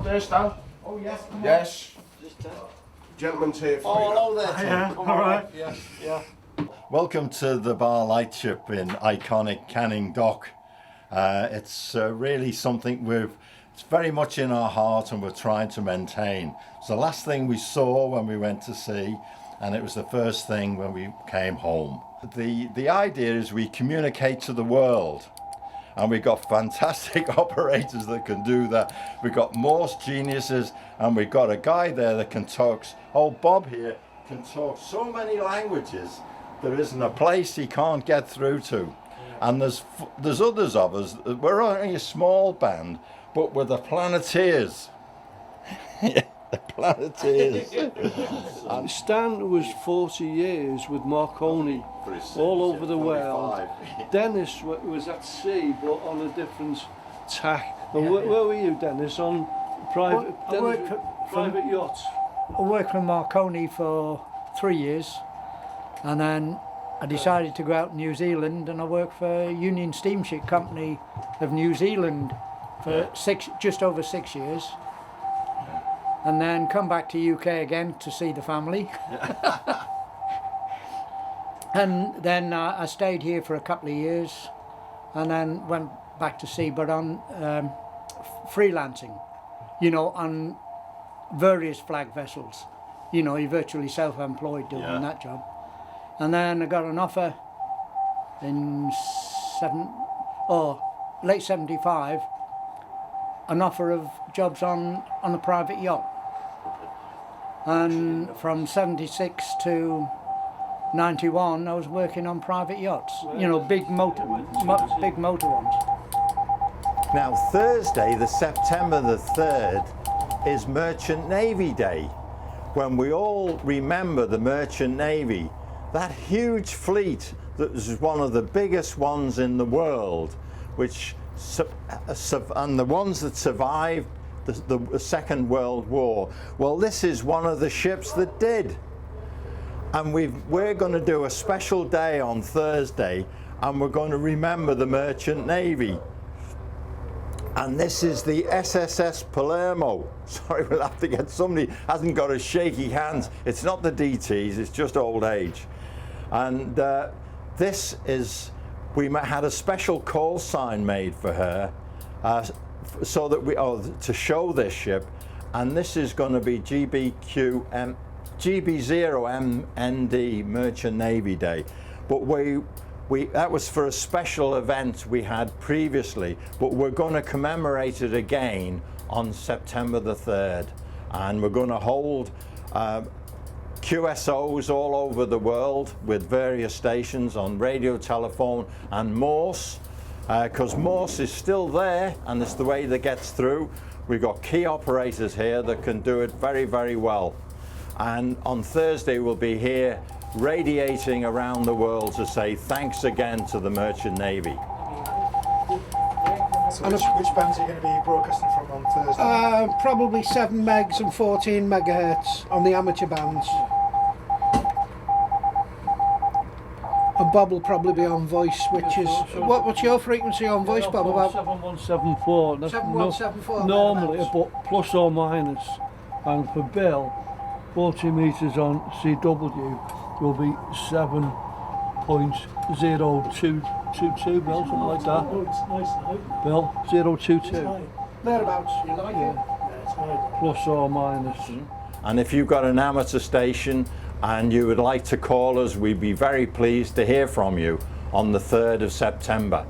there, Stan? Oh yes, come Yes. Gentleman's here for you. hello there, Tom. Yeah, all right. Yeah. Welcome to the bar lightship in iconic Canning Dock. It's really something it's very much in our heart and we're trying to maintain. It's the last thing we saw when we went to sea, and it was the first thing when we came home. The idea is we communicate to the world, and we've got fantastic operators that can do that. We've got Morse geniuses, and we've got a guy there that can talk. Old Bob here can talk so many languages, there isn't a place he can't get through to. And there's others of us. We're only a small band, but we're the Planeteers. The Planeteers. Stan was 40 years with Marconi all over the world. Dennis was at sea, but on a different tack. And where were you, Dennis? On private, I worked private yachts? I worked for Marconi for 3 years, and then I decided to go out to New Zealand, and I worked for Union Steamship Company of New Zealand for just over 6 years. And then come back to UK again to see the family. And then I stayed here for a couple of years, and then went back to sea, but on freelancing, on various flag vessels. You're virtually self-employed doing that job. And then I got an offer in late 75, an offer of jobs on a private yacht. And from 76 to 91, I was working on private yachts, big motor ones. Now Thursday, the September the 3rd, is Merchant Navy Day, when we all remember the Merchant Navy, that huge fleet that was one of the biggest ones in the world, and the ones that survived the Second World War. Well, this is one of the ships that did. And we're going to do a special day on Thursday, and we're going to remember the Merchant Navy. And this is the SSS Palermo. Sorry, we'll have to get somebody hasn't got a shaky hand. It's not the DTs, it's just old age. And this is, we had a special call sign made for her, so that to show this ship, and this is going to be GB0MND Merchant Navy Day. But that was for a special event we had previously, but we're going to commemorate it again on September the 3rd, and we're going to hold QSOs all over the world with various stations on radio, telephone and Morse, because Morse is still there and it's the way that gets through. We've got key operators here that can do it very, very well. And on Thursday we'll be here radiating around the world to say thanks again to the Merchant Navy. So which bands are you going to be broadcasting from on Thursday? Probably 7 megs and 14 megahertz on the amateur bands. And Bob will probably be on voice, which is... What's your frequency on voice, Bob? About 7174. 7174. Normally, but plus or minus. And for Bill, 40 metres on CW will be 7.0222, Bill, something like that. Bill, 022. Thereabouts, you like it? Plus or minus. And if you've got an amateur station and you would like to call us, we'd be very pleased to hear from you on the 3rd of September.